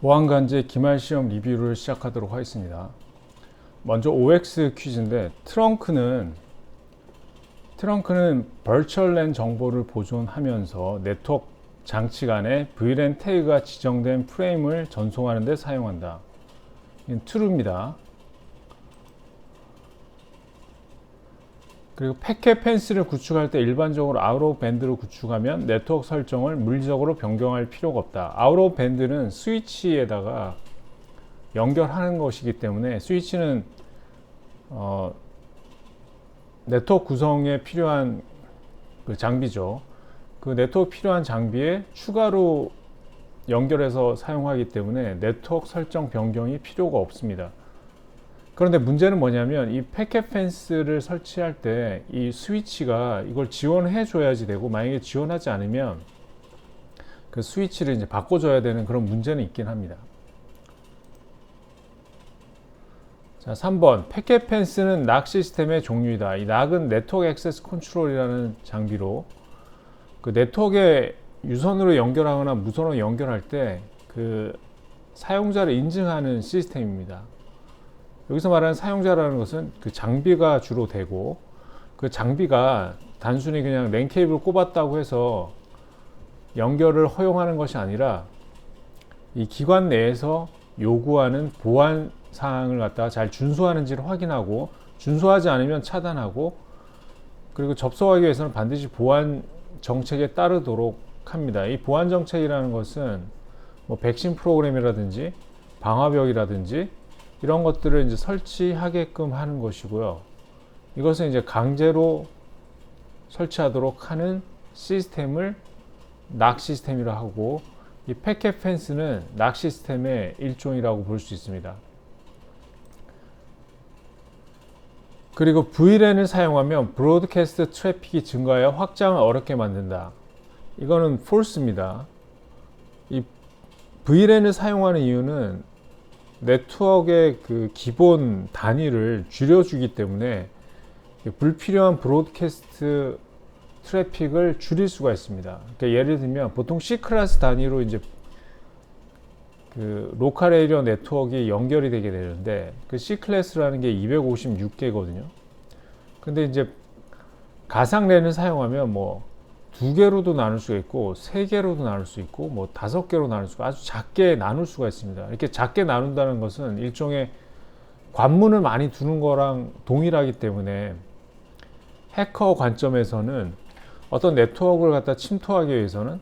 보안관제 기말 시험 리뷰를 시작하도록 하겠습니다. 먼저 OX 퀴즈인데 트렁크는 버추얼 랜 정보를 보존하면서 네트워크 장치 간에 VLAN 태그가 지정된 프레임을 전송하는 데 사용한다. 이건 true입니다. 그리고 패켓 펜스를 구축할 때 일반적으로 아웃 오브 밴드로 구축하면 네트워크 설정을 물리적으로 변경할 필요가 없다. 아웃 오브 밴드는 스위치에다가 연결하는 것이기 때문에 스위치는 네트워크 구성에 필요한 그 장비죠. 그 네트워크 필요한 장비에 추가로 연결해서 사용하기 때문에 네트워크 설정 변경이 필요가 없습니다. 그런데 문제는 뭐냐면 이 패켓 펜스를 설치할 때 이 스위치가 이걸 지원해 줘야지 되고, 만약에 지원하지 않으면 그 스위치를 이제 바꿔줘야 되는 그런 문제는 있긴 합니다. 자, 3번 패켓 펜스는 NAC 시스템의 종류이다. 이 NAC은 네트워크 액세스 컨트롤이라는 장비로 그 네트워크에 유선으로 연결하거나 무선으로 연결할 때 그 사용자를 인증하는 시스템입니다. 여기서 말하는 사용자라는 것은 그 장비가 주로 되고, 그 장비가 단순히 그냥 랜 케이블을 꼽았다고 해서 연결을 허용하는 것이 아니라 이 기관 내에서 요구하는 보안 사항을 갖다가 잘 준수하는지를 확인하고, 준수하지 않으면 차단하고, 그리고 접속하기 위해서는 반드시 보안 정책에 따르도록 합니다. 이 보안 정책이라는 것은 뭐 백신 프로그램이라든지 방화벽이라든지 이런 것들을 이제 설치하게끔 하는 것이고요. 이것은 이제 강제로 설치하도록 하는 시스템을 NAC 시스템이라고 하고, 이 패켓 펜스는 NAC 시스템의 일종이라고 볼 수 있습니다. 그리고 VLAN을 사용하면 브로드캐스트 트래픽이 증가하여 확장을 어렵게 만든다. 이거는 false입니다. 이 VLAN을 사용하는 이유는 네트워크의 그 기본 단위를 줄여주기 때문에 불필요한 브로드캐스트 트래픽을 줄일 수가 있습니다. 그러니까 예를 들면 보통 C 클래스 단위로 이제 그 로컬 에리어 네트워크가 연결이 되게 되는데, 그 C 클래스라는 게 256개거든요. 근데 이제 가상 랜을 사용하면 뭐 2개로도 나눌 수가 있고 3개로도 나눌 수 있고 뭐 5개로 나눌 수가, 아주 작게 나눌 수가 있습니다. 이렇게 작게 나눈다는 것은 일종의 관문을 많이 두는 거랑 동일하기 때문에 해커 관점에서는 어떤 네트워크를 갖다 침투하기 위해서는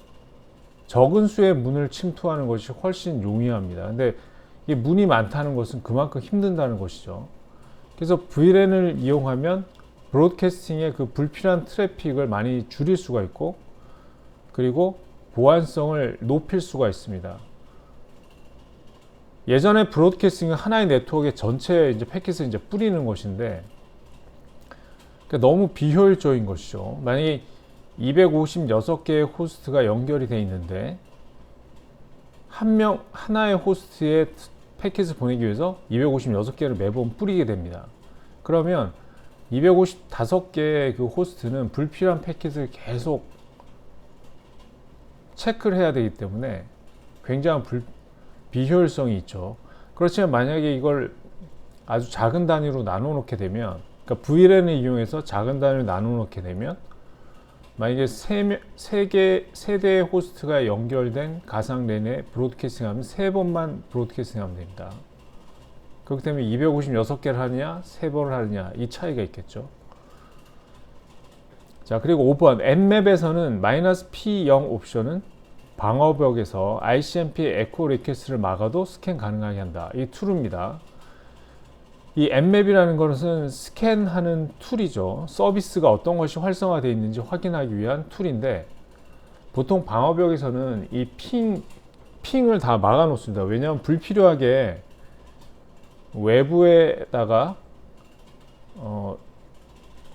적은 수의 문을 침투하는 것이 훨씬 용이합니다. 근데 이 문이 많다는 것은 그만큼 힘든다는 것이죠. 그래서 VLAN을 이용하면 브로드캐스팅의 그 불필요한 트래픽을 많이 줄일 수가 있고, 그리고 보안성을 높일 수가 있습니다. 예전에 브로드캐스팅은 하나의 네트워크의 전체 이제 패킷을 이제 뿌리는 것인데, 그러니까 너무 비효율적인 것이죠. 만약에 256개의 호스트가 연결이 되어 있는데 하나의 호스트에 패킷을 보내기 위해서 256개를 매번 뿌리게 됩니다. 그러면 255개의 그 호스트는 불필요한 패킷을 계속 체크를 해야 되기 때문에 굉장한 비효율성이 있죠. 그렇지만 만약에 이걸 아주 작은 단위로 나눠 놓게 되면, 그러니까 VLAN을 이용해서 작은 단위로 나눠 놓게 되면, 만약에 세 대의 호스트가 연결된 가상 랜에 브로드캐스팅 하면 3번만 브로드캐스팅 하면 됩니다. 그렇기 때문에 256개를 하느냐 3번을 하느냐, 이 차이가 있겠죠. 자, 그리고 5번 N맵에서는 -P0 옵션은 방어벽에서 ICMP 에코 리퀘스트를 막아도 스캔 가능하게 한다. 이 true입니다. 이 N맵이라는 것은 스캔하는 툴이죠. 서비스가 어떤 것이 활성화되어 있는지 확인하기 위한 툴인데, 보통 방어벽에서는 이 핑을 다 막아 놓습니다. 왜냐하면 불필요하게 외부에다가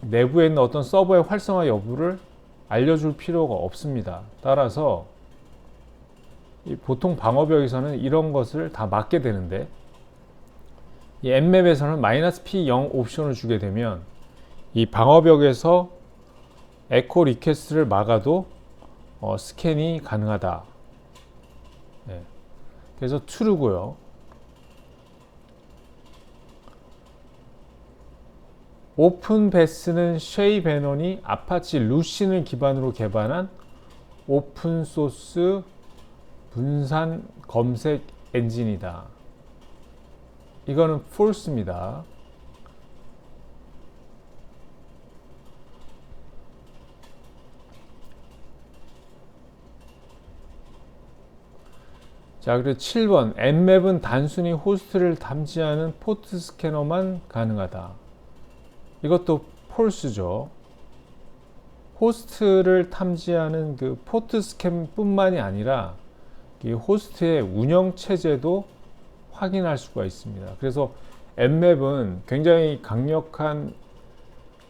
내부에 있는 어떤 서버의 활성화 여부를 알려줄 필요가 없습니다. 따라서 보통 방어벽에서는 이런 것을 다 막게 되는데, 이 N맵에서는 -P0 옵션을 주게 되면 이 방어벽에서 에코 리퀘스트를 막아도 스캔이 가능하다. 네. 그래서 true고요. 오픈베스는 쉐이 베넌이 아파치 루신을 기반으로 개발한 오픈소스 분산 검색 엔진이다. 이거는 false입니다. 자, 그리고 7번 N맵은 단순히 호스트를 탐지하는 포트 스캐너만 가능하다. 이것도 false죠. 호스트를 탐지하는 그 포트 스캔뿐만이 아니라 이 호스트의 운영 체제도 확인할 수가 있습니다. 그래서 N맵은 굉장히 강력한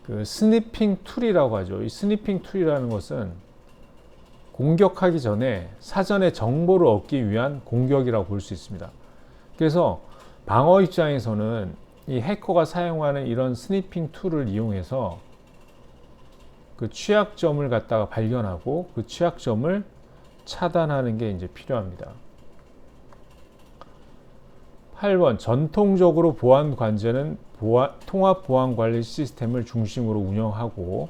그 스니핑 툴이라고 하죠. 이 스니핑 툴이라는 것은 공격하기 전에 사전에 정보를 얻기 위한 공격이라고 볼 수 있습니다. 그래서 방어 입장에서는 이 해커가 사용하는 이런 스니핑 툴을 이용해서 그 취약점을 갖다가 발견하고 그 취약점을 차단하는 게 이제 필요합니다. 8번 전통적으로 보안 관제는 통합 보안 관리 시스템을 중심으로 운영하고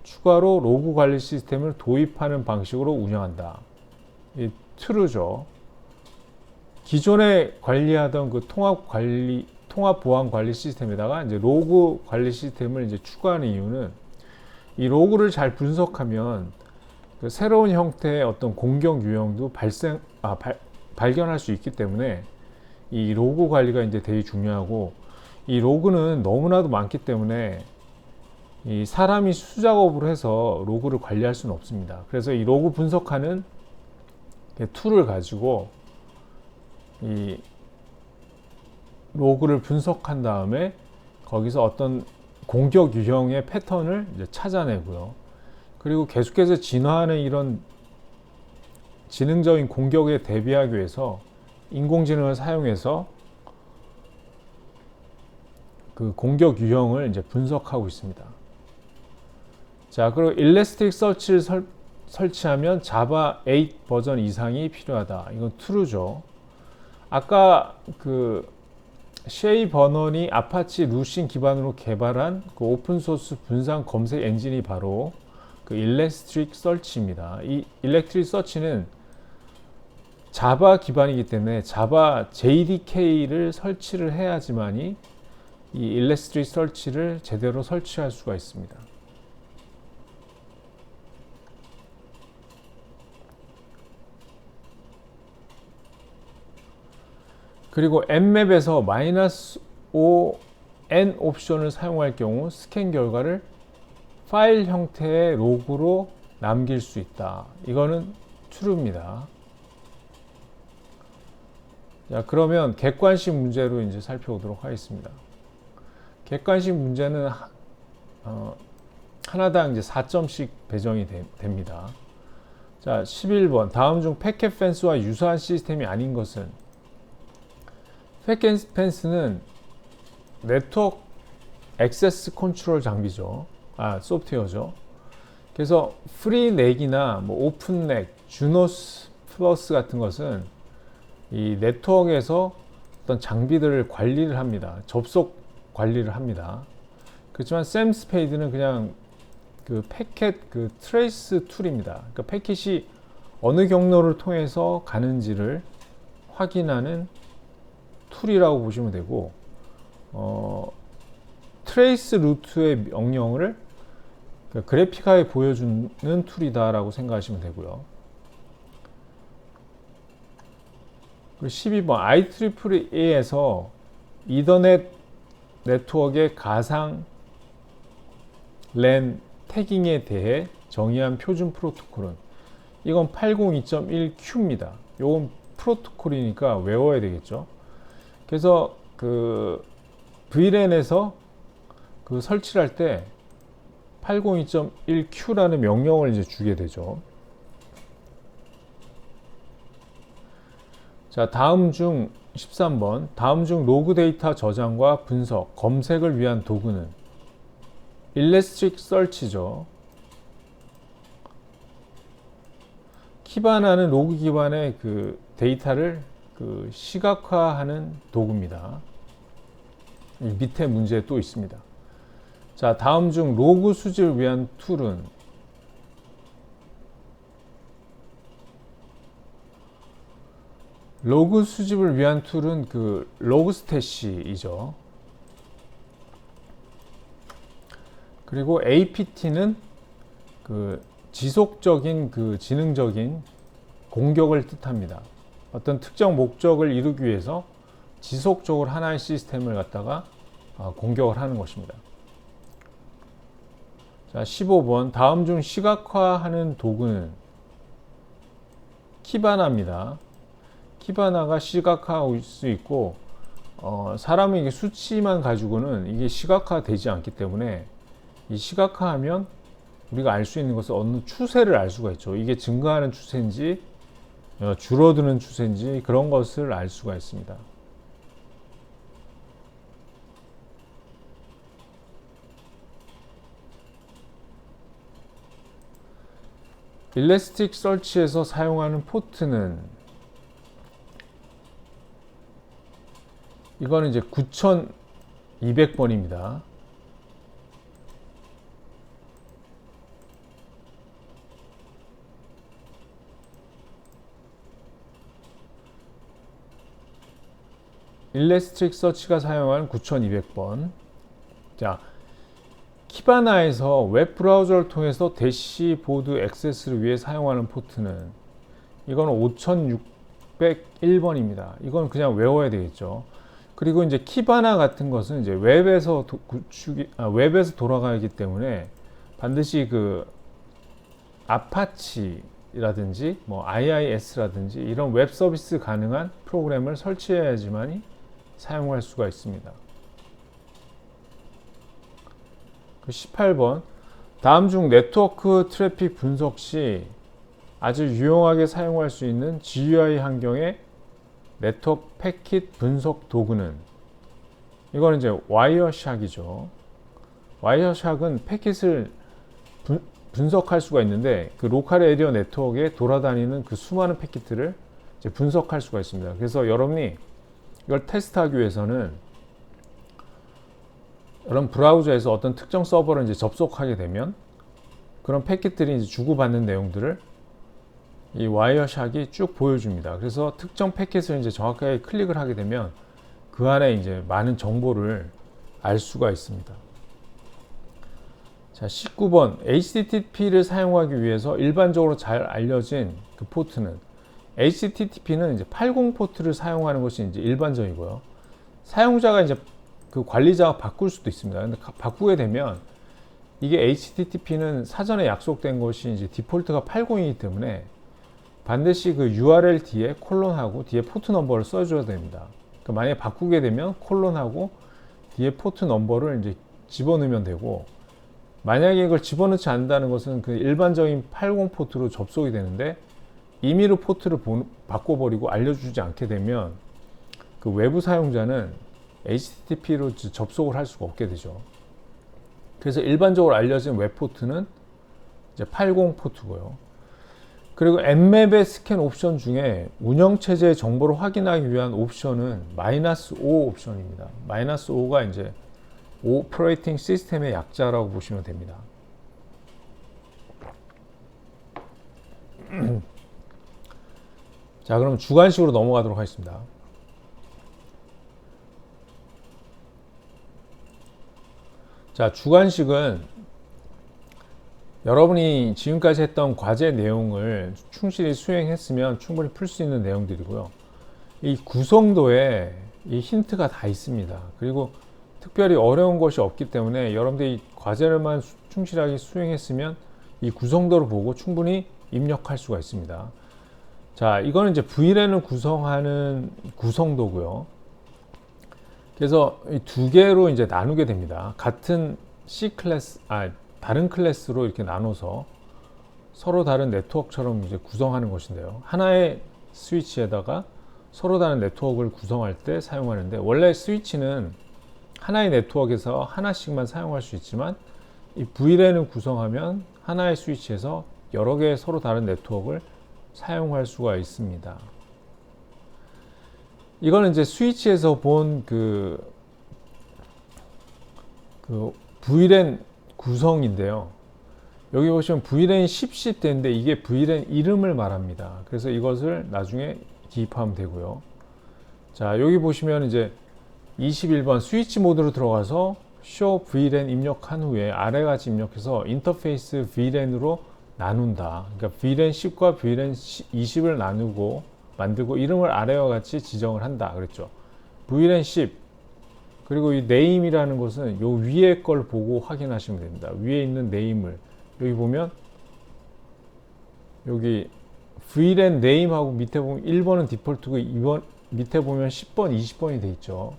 추가로 로그 관리 시스템을 도입하는 방식으로 운영한다. 이 true죠. 기존에 관리하던 그 통합 보안 관리 시스템에다가 이제 로그 관리 시스템을 이제 추가하는 이유는 이 로그를 잘 분석하면 그 새로운 형태의 어떤 공격 유형도 발견할 수 있기 때문에 이 로그 관리가 이제 되게 중요하고, 이 로그는 너무나도 많기 때문에 이 사람이 수작업으로 해서 로그를 관리할 수는 없습니다. 그래서 이 로그 분석하는 툴을 가지고 이 로그를 분석한 다음에 거기서 어떤 공격 유형의 패턴을 이제 찾아내고요. 그리고 계속해서 진화하는 이런 지능적인 공격에 대비하기 위해서 인공지능을 사용해서 그 공격 유형을 이제 분석하고 있습니다. 자, 그리고 일레스틱 서치를 설치하면 자바 8 버전 이상이 필요하다. 이건 true죠. 아까 그 쉐이 버넌이 아파치 루신 기반으로 개발한 그 오픈소스 분산 검색 엔진이 바로 그 일렉트릭 서치입니다. 이 일렉트릭 서치는 자바 기반이기 때문에 자바 JDK를 설치를 해야지만이 이 일렉트릭 서치를 제대로 설치할 수가 있습니다. 그리고 N맵에서 -5 N 옵션을 사용할 경우 스캔 결과를 파일 형태의 로그로 남길 수 있다. 이거는 true입니다. 자, 그러면 객관식 문제로 이제 살펴보도록 하겠습니다. 객관식 문제는 하나당 이제 4점씩 배정이 됩니다. 자, 11번 다음 중 패켓 펜스와 유사한 시스템이 아닌 것은? 패켓 펜스는 네트워크 액세스 컨트롤 장비죠. 소프트웨어죠. 그래서 프리넥이나 뭐 오픈넥, 주노스 플러스 같은 것은 이 네트워크에서 어떤 장비들을 관리를 합니다. 접속 관리를 합니다. 그렇지만 샘스페이드는 그냥 그 패켓 그 트레이스 툴입니다. 그러니까 패킷이 어느 경로를 통해서 가는지를 확인하는 툴이라고 보시면 되고, 트레이스 루트의 명령을 그래픽하게 보여주는 툴이다라고 생각하시면 되고요. 그리고 12번 IEEE에서 이더넷 네트워크의 가상 랜 태깅에 대해 정의한 표준 프로토콜은? 이건 802.1Q입니다. 이건 프로토콜이니까 외워야 되겠죠. 그래서 그 VLAN에서 그 설치를 할 때 802.1Q라는 명령을 이제 주게 되죠. 자, 다음 중 13번 다음 중 로그 데이터 저장과 분석, 검색을 위한 도구는? 일렉트릭 서치죠. 키반하는 로그 기반의 그 데이터를 그 시각화하는 도구입니다. 이 밑에 문제 또 있습니다. 자, 다음 중 로그 수집을 위한 툴은 로그 수집을 위한 툴은 그 로그스태시이죠. 그리고 APT는 그 지속적인 그 지능적인 공격을 뜻합니다. 어떤 특정 목적을 이루기 위해서 지속적으로 하나의 시스템을 갖다가 공격을 하는 것입니다. 자, 15번 다음 중 시각화하는 도구는 키바나입니다. 키바나가 시각화할 수 있고 사람은 이게 수치만 가지고는 이게 시각화되지 않기 때문에 이 시각화하면 우리가 알 수 있는 것은 어느 추세를 알 수가 있죠. 이게 증가하는 추세인지 줄어드는 추세인지 그런 것을 알 수가 있습니다. 일레스틱 서치에서 사용하는 포트는 이거는 이제 9200번입니다. 일레스틱 서치가 사용한 9200번. 자, 키바나에서 웹 브라우저를 통해서 대시보드 액세스를 위해 사용하는 포트는 이거는 5601번입니다. 이건 그냥 외워야 되겠죠. 그리고 이제 키바나 같은 것은 이제 웹에서 웹에서 돌아가기 때문에 반드시 그 아파치라든지 뭐 IIS라든지 이런 웹 서비스 가능한 프로그램을 설치해야지만이 사용할 수가 있습니다. 18번 다음 중 네트워크 트래픽 분석 시 아주 유용하게 사용할 수 있는 GUI 환경의 네트워크 패킷 분석 도구는 이거는 이제 와이어샥이죠. 와이어샥은 패킷을 분석할 수가 있는데 그 로컬 에리어 네트워크에 돌아다니는 그 수많은 패킷들을 이제 분석할 수가 있습니다. 그래서 여러분이 이걸 테스트하기 위해서는 여러분 브라우저에서 어떤 특정 서버를 이제 접속하게 되면 그런 패킷들이 이제 주고받는 내용들을 이 와이어샥이 쭉 보여줍니다. 그래서 특정 패킷을 이제 정확하게 클릭을 하게 되면 그 안에 이제 많은 정보를 알 수가 있습니다. 자, 19번 HTTP를 사용하기 위해서 일반적으로 잘 알려진 그 포트는 HTTP는 이제 80 포트를 사용하는 것이 이제 일반적이고요. 사용자가 이제 그 관리자가 바꿀 수도 있습니다. 근데 바꾸게 되면 이게 HTTP는 사전에 약속된 것이 이제 디폴트가 80이기 때문에 반드시 그 URL 뒤에 콜론하고 뒤에 포트 넘버를 써줘야 됩니다. 그러니까 만약에 바꾸게 되면 콜론하고 뒤에 포트 넘버를 이제 집어넣으면 되고 만약에 이걸 집어넣지 않는다는 것은 그 일반적인 80 포트로 접속이 되는데 임의로 포트를 바꿔버리고 알려주지 않게 되면 그 외부 사용자는 HTTP로 접속을 할 수가 없게 되죠. 그래서 일반적으로 알려진 웹 포트는 이제 80 포트고요. 그리고 엠맵의 스캔 옵션 중에 운영체제의 정보를 확인하기 위한 옵션은 -5 옵션입니다. -5가 이제 오퍼레이팅 시스템의 약자라고 보시면 됩니다. 자, 그럼 주관식으로 넘어가도록 하겠습니다. 자, 주관식은 여러분이 지금까지 했던 과제 내용을 충실히 수행했으면 충분히 풀 수 있는 내용들이고요. 이 구성도에 이 힌트가 다 있습니다. 그리고 특별히 어려운 것이 없기 때문에 여러분들이 과제를만 충실하게 수행했으면 이 구성도를 보고 충분히 입력할 수가 있습니다. 자, 이거는 이제 VLAN을 구성하는 구성도고요. 그래서 이 두 개로 이제 나누게 됩니다. 같은 C 클래스, 다른 클래스로 이렇게 나눠서 서로 다른 네트워크처럼 이제 구성하는 것인데요. 하나의 스위치에다가 서로 다른 네트워크를 구성할 때 사용하는데 원래 스위치는 하나의 네트워크에서 하나씩만 사용할 수 있지만 이 VLAN을 구성하면 하나의 스위치에서 여러 개의 서로 다른 네트워크를 사용할 수가 있습니다. 이거는 이제 스위치에서 본 VLAN 구성인데요. 여기 보시면 VLAN 10C대인데 이게 VLAN 이름을 말합니다. 그래서 이것을 나중에 기입하면 되고요. 자, 여기 보시면 이제 21번 스위치 모드로 들어가서 show VLAN 입력한 후에 아래같이 입력해서 인터페이스 VLAN으로 나눈다. 그러니까 VLAN 10과 VLAN 20을 나누고 만들고 이름을 아래와 같이 지정을 한다 그랬죠. VLAN 10 그리고 이 name이라는 것은 요 위에 걸 보고 확인하시면 됩니다. 위에 있는 name을 여기 보면 여기 VLAN name하고 밑에 보면 1번은 디폴트고 2번 밑에 보면 10번, 20번이 돼 있죠.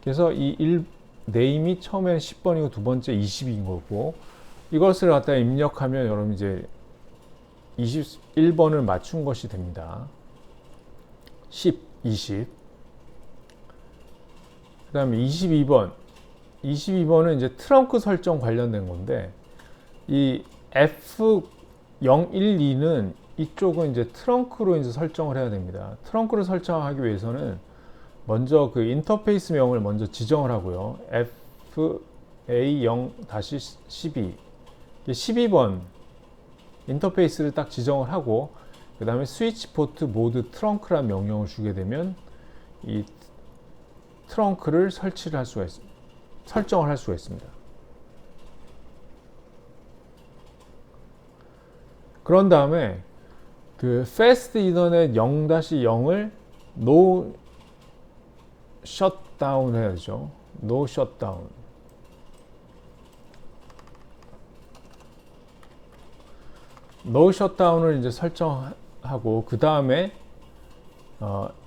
그래서 이 name이 처음에는 10번이고 두 번째 20인 거고 이것을 갖다 입력하면 여러분 이제 21번을 맞춘 것이 됩니다. 10, 20. 그 다음에 22번. 22번은 이제 트렁크 설정 관련된 건데, 이 F012는 이쪽은 이제 트렁크로 이제 설정을 해야 됩니다. 트렁크를 설정하기 위해서는 먼저 그 인터페이스 명을 먼저 지정을 하고요. FA0-12. 12번 인터페이스를 딱 지정을 하고, 그 다음에 스위치 포트 모드 트렁크라는 명령을 주게 되면 이 트렁크를 설정을 할 수가 있습니다. 그런 다음에 그 Fast Ethernet 0-0을 No Shutdown 해야 되죠. No Shutdown. No Shutdown을 이제 설정하고 그 다음에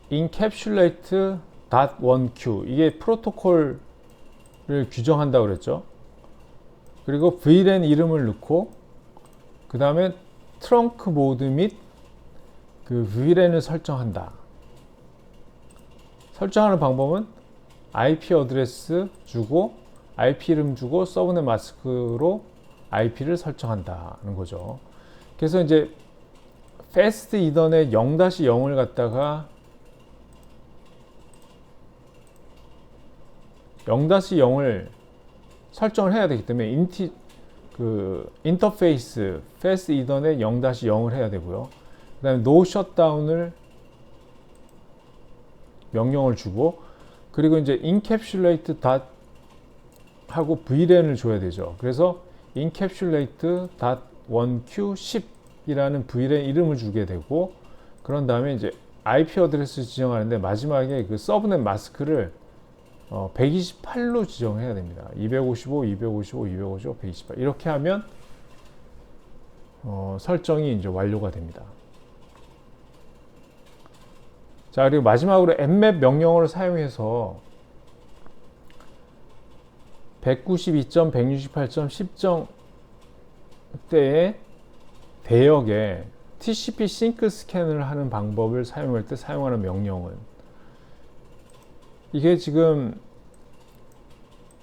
encapsulate.1q 이게 프로토콜을 규정한다고 그랬죠. 그리고 VLAN 이름을 넣고 그 다음에 트렁크 모드 및 그 VLAN을 설정한다. 설정하는 방법은 IP 어드레스 주고 IP 이름 주고 서브넷 마스크로 IP를 설정한다는 거죠. 그래서 이제 Fast Ethernet 0-0을 갖다가 0-0을 설정을 해야 되기 때문에 인터페이스 Fast Ethernet 0-0을 해야 되고요. 그 다음에 No Shutdown을 명령을 주고 그리고 이제 encapsulate 하고 VLAN을 줘야 되죠. 그래서 encapsulate.1q10 이라는 VLAN 이름을 주게 되고 그런 다음에 이제 IP 어드레스 지정하는데 마지막에 그 서브넷 마스크를 128로 지정해야 됩니다. 255, 255, 255, 128 이렇게 하면 설정이 이제 완료가 됩니다. 자, 그리고 마지막으로 nmap 명령어를 사용해서 192.168.10정 대역에 TCP 싱크 스캔을 하는 방법을 사용할 때 사용하는 명령은 이게 지금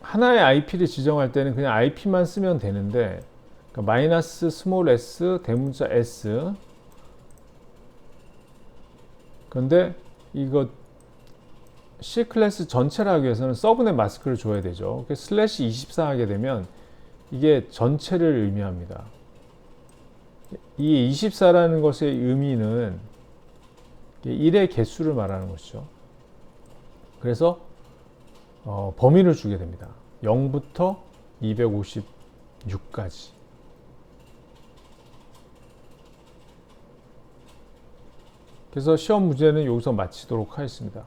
하나의 IP를 지정할 때는 그냥 IP만 쓰면 되는데 그러니까 마이너스 스몰 s 대문자 s 그런데 이거 C 클래스 전체를 하기 위해서는 서브넷 마스크를 줘야 되죠. 슬래시 24 하게 되면 이게 전체를 의미합니다. 이 24라는 것의 의미는 1의 개수를 말하는 것이죠. 그래서 범위를 주게 됩니다. 0부터 256까지. 그래서 시험 문제는 여기서 마치도록 하겠습니다.